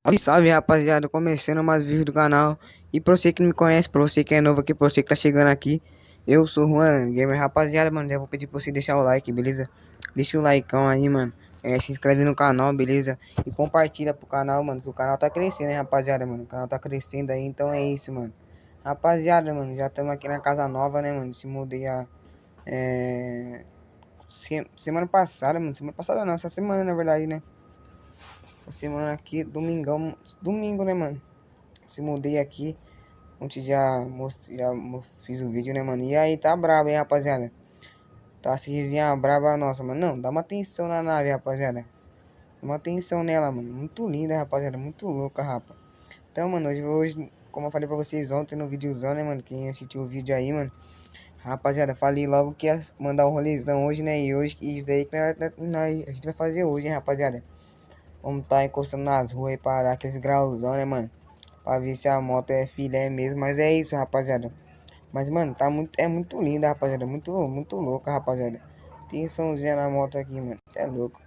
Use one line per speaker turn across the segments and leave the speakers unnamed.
Salve, salve, rapaziada, começando mais vídeo do canal. E pra você que não me conhece, pra você que é novo aqui, pra você que tá chegando aqui, eu sou o Juan Gamer, rapaziada, mano. Já vou pedir pra você deixar o like, beleza? Deixa o likeão aí, mano. Se inscreve no canal, beleza? E compartilha pro canal, mano, que o canal tá crescendo, hein, rapaziada, mano. O canal tá crescendo aí, então é isso, mano. Rapaziada, mano, já estamos aqui na casa nova, né, mano? Se mudei é, semana passada, mano. Semana passada não, essa semana, na verdade, né? Essa semana aqui, domingão, domingo, né, mano? Se mudei aqui. Ontem fiz o vídeo, né, mano? E aí, tá brabo, hein, rapaziada? Tá essa resenha braba nossa, mano. Não, dá uma atenção na nave, rapaziada. Dá uma atenção nela, mano. Muito linda, rapaziada. Muito louca, rapa. Então, mano, hoje, como eu falei pra vocês ontem no videozão, né, mano? Quem assistiu o vídeo aí, mano. Rapaziada, falei logo que ia mandar um rolezão hoje, né? E hoje, isso daí que a gente vai fazer hoje, hein, rapaziada? Vamos tá encostando nas ruas aí pra dar aqueles grauzão, né, mano? Pra ver se a moto é filé mesmo. Mas é isso, rapaziada. Mas, mano, é muito linda, rapaziada. Muito louca, rapaziada. Tem somzinha na moto aqui, mano. Você é louco.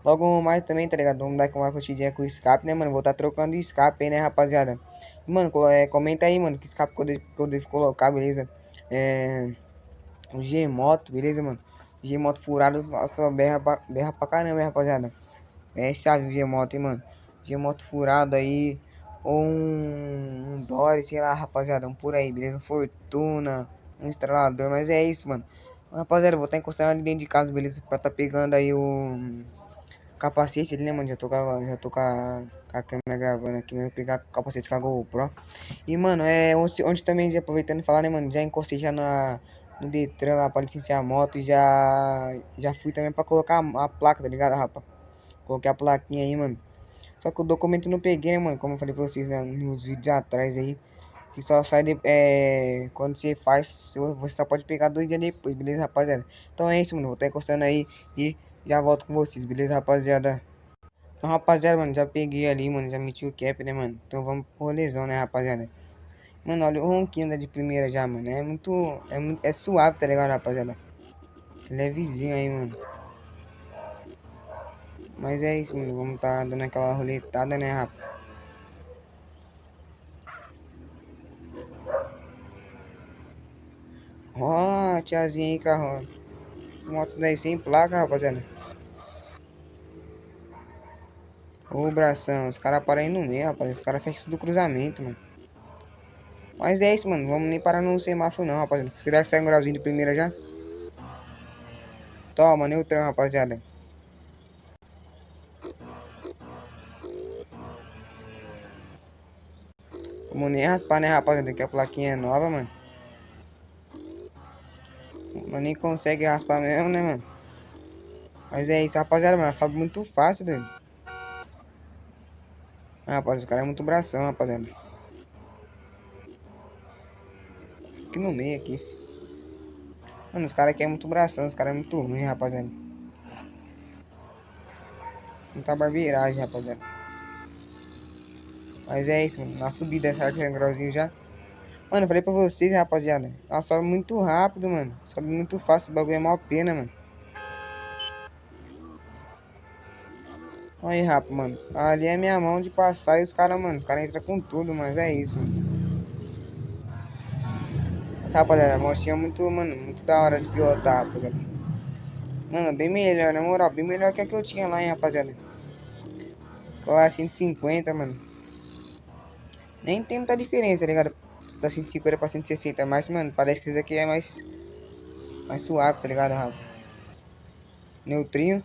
Logo mais também, tá ligado? Vamos dar com uma curtidinha com o escape, né, mano? Vou tá trocando escape aí, né, rapaziada? Mano, comenta aí, mano, que escape que eu devo colocar, beleza? É. O G-Moto, beleza, mano? G-Moto furado, nossa, berra pra caramba, hein, rapaziada? É chave o G-Moto, hein, mano? G-Moto furado aí. Ou um Dory, sei lá, rapaziada. Um por aí, beleza? Um Fortuna, um estralador. Mas é isso, mano. Rapaziada, eu vou estar encostando ali dentro de casa, beleza? Pra tá pegando aí o capacete ali, né, mano? Já tô com a câmera gravando aqui, né? Vou pegar o capacete com a GoPro. E, mano, onde também, já aproveitando e falar, né, mano? Já encostei já no Detran lá pra licenciar a moto. E já fui também pra colocar a placa, tá ligado, rapaz? Coloquei a plaquinha aí, mano. Só que o documento eu não peguei, né, mano? Como eu falei pra vocês, né, nos vídeos atrás aí. Que só sai quando você faz, você só pode pegar 2 dias depois, beleza, rapaziada? Então é isso, mano. Vou estar encostando aí e já volto com vocês, beleza, rapaziada? Então, rapaziada, mano, já peguei ali, mano. Já meti o cap, né, mano? Então vamos pro rolezão, né, rapaziada? Mano, olha o ronquinho da de primeira já, mano. É suave, tá ligado, rapaziada? Levezinho aí, mano. Mas é isso, mano. Vamos tá dando aquela roletada, né, rapaz? Ó, tiazinha aí, carro. Moto daí sem placa, rapaziada. Ô, bração, os caras param aí no meio, rapaz. Os caras fecham tudo cruzamento, mano. Mas é isso, mano. Vamos nem parar no semáforo, não, rapaziada. Será que sai um grauzinho de primeira já? Toma, neutrão, rapaziada. Vamos nem raspar, né, rapaziada? Que a plaquinha é nova, mano. Mas nem consegue raspar mesmo, né, mano? Mas é isso, rapaziada, mano. Sobe muito fácil, doido. Ah, rapaz, os caras é muito bração, rapaziada. Aqui no meio, aqui. Mano, os caras aqui é muito bração. Os caras é muito ruim, rapaziada. Muita barbeiragem, rapaziada. Mas é isso, mano. Na subida, será que é um grauzinho já? Mano, eu falei pra vocês, rapaziada. Ela sobe muito rápido, mano. Sobe muito fácil. O bagulho é mó pena, mano. Aí, rapa, mano. Ali é minha mão de passar e os caras, mano. Os caras entram com tudo, mas é isso, mano. Essa rapaziada, a mochinha é muito, mano, muito da hora de pilotar, rapaziada. Mano, bem melhor, na moral. Bem melhor que a que eu tinha lá, hein, rapaziada. Aquela 150, mano. Nem tem muita diferença, tá ligado? Da 150 pra 160. Mas, mano, parece que isso aqui é mais suave, tá ligado, rapa? Neutrinho.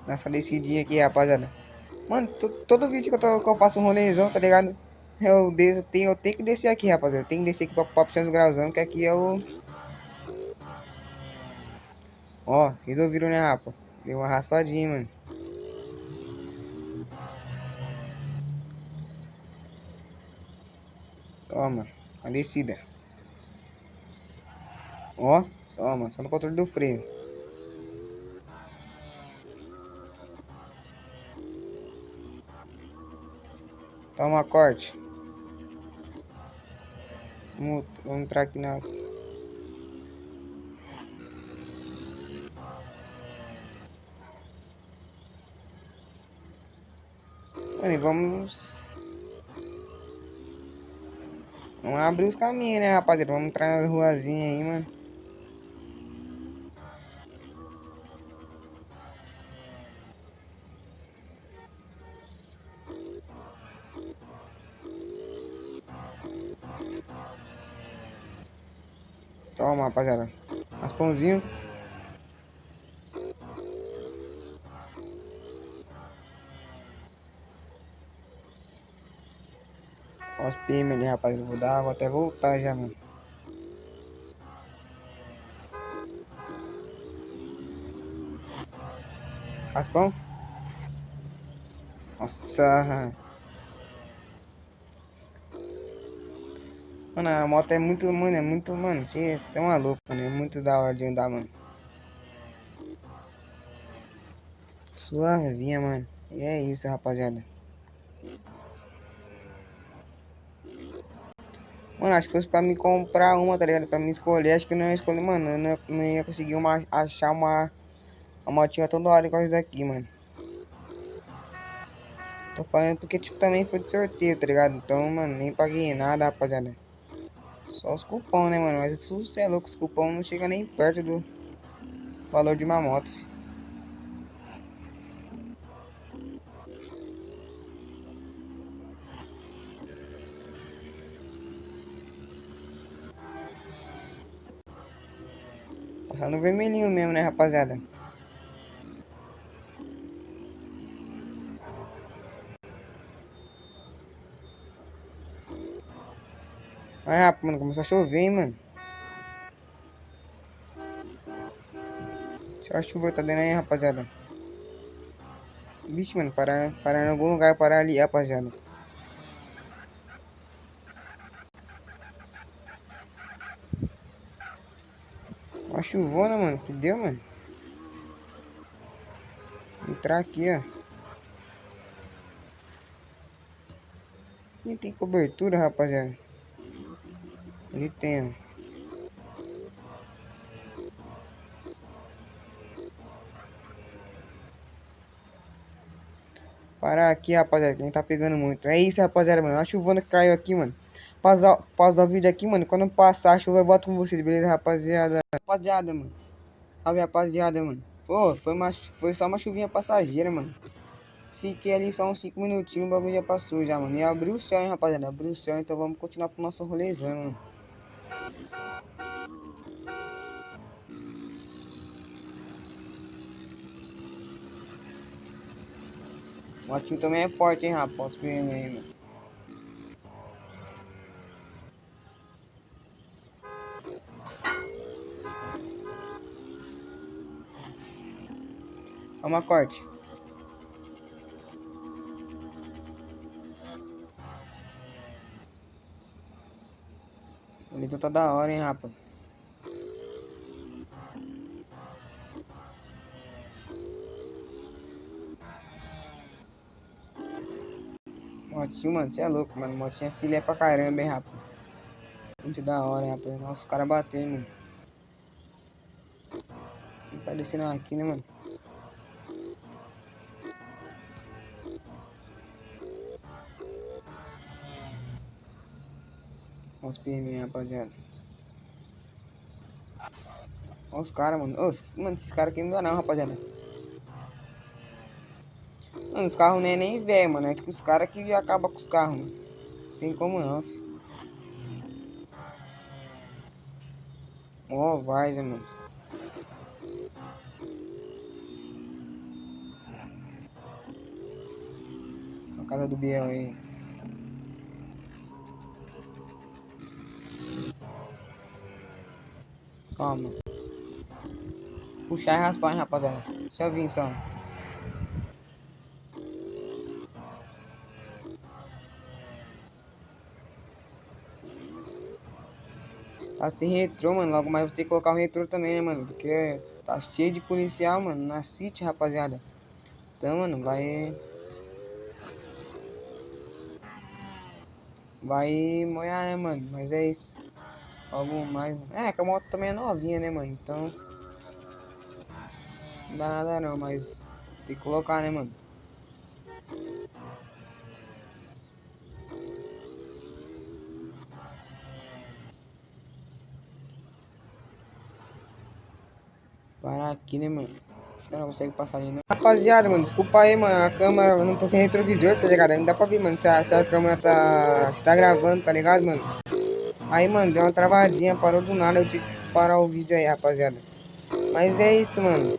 Nessa descidinha aqui, rapaziada. Mano, todo vídeo que eu faço um rolezão, tá ligado? Eu tenho que descer aqui, rapaziada. Eu tenho que descer aqui pra puxar os grauzão, que aqui é o. Ó, resolveram, né, rapa? Deu uma raspadinha, mano. Toma, a descida. Ó, toma, só no controle do freio. Toma, corte. Vamos entrar aqui na. Mano, e vamos. Vamos abrir os caminhos, né, rapaziada? Vamos entrar nas ruazinhas aí, mano. Toma, rapaziada. Raspãozinho. Ó os PM ali, rapaz. Vou até voltar já, mano. Raspão? Nossa. Mano, a moto é muito, mano. Você é maluco, mano. É muito da hora de andar, mano. Suavinha, mano. E é isso, rapaziada. Mano, acho que fosse pra me comprar uma, tá ligado? Pra me escolher, acho que eu não ia escolher, mano. Eu não ia conseguir achar uma motinha tão da hora igual essa daqui, mano. Tô falando porque, tipo, também foi de sorteio, tá ligado? Então, mano, nem paguei nada, rapaziada. Só os cupom, né, mano? Mas se você é louco, os cupom não chega nem perto do valor de uma moto, fi. Passar no vermelhinho mesmo, né, rapaziada? Ah, mano, começou a chover, hein, mano. Deixa a chuva tá dando aí, rapaziada. Vixe, mano, parar em algum lugar, parar ali, rapaziada. Uma chuvona, mano, que deu, mano. Entrar aqui, ó. Nem tem cobertura, rapaziada. Ali tem, ó. Parar aqui, rapaziada, que a gente tá pegando muito. É isso, rapaziada, mano. A chuvona que caiu aqui, mano. Pausar o vídeo aqui, mano. Quando passar a chuva, eu volto com vocês, beleza, rapaziada? Rapaziada, mano. Salve, rapaziada, mano. Pô, foi só uma chuvinha passageira, mano. Fiquei ali só uns 5 minutinhos, o bagulho já passou já, mano. E abriu o céu, hein, rapaziada. Abriu o céu, então vamos continuar pro nosso rolezão, mano. O motinho também é forte, hein, rapaz. Os PM aí, mano. Vamos a corte. O Lito tá da hora, hein, rapaz. Motinho, mano, você é louco, mano. Motinho é filé pra caramba, hein, rapaz. Muito da hora, hein, rapaz. Nossa, os caras bateu, mano. Tá descendo aqui, né, mano? Olha os PM aí, rapaziada. Olha os caras, mano. Ô, mano, esses caras aqui não dá não, rapaziada. Mano, os carros não é nem velho, mano. É tipo os caras que acabam com os carros, mano. Tem como não, fi. Ó, Várzea, mano. A casa do Biel aí. Calma. Puxar e raspar, hein, rapaziada. Deixa eu vir só. Tá sem retrô, mano. Logo mais vou ter que colocar um retrô também, né, mano? Porque tá cheio de policial, mano. Na City, rapaziada. Então, mano, vai molhar, né, mano? Mas é isso. Algo mais. É, que a moto também é novinha, né, mano? Então, não dá nada não, mas tem que colocar, né, mano? Parar aqui, né, mano? Os caras não conseguem passar ali, não. Rapaziada, mano, desculpa aí, mano. A câmera, eu não tô sem retrovisor, tá ligado? Não dá pra ver, mano, se a câmera tá, se tá gravando, tá ligado, mano? Aí, mano, deu uma travadinha, parou do nada. Eu tive que parar o vídeo aí, rapaziada. Mas é isso, mano.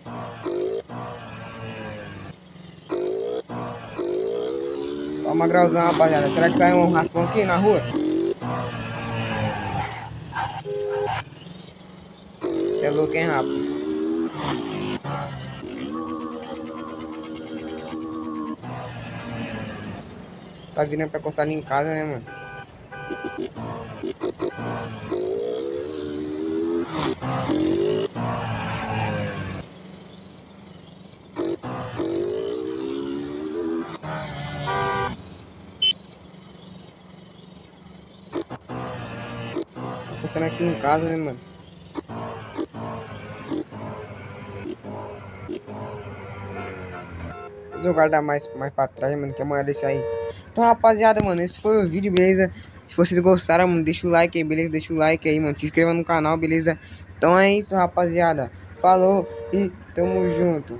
Toma grauzão, rapaziada. Será que sai um raspão aqui na rua? Você é louco, hein, rapa? Tá virando pra encostar ali em casa, né, mano? Tá encostando aqui em casa, né, mano? Vou jogar dar mais pra trás, mano, que amanhã deixa aí. Então, rapaziada, mano, esse foi o vídeo, beleza? Se vocês gostaram, mano, deixa o like aí, beleza? Deixa o like aí, mano. Se inscreva no canal, beleza? Então é isso, rapaziada. Falou e tamo junto.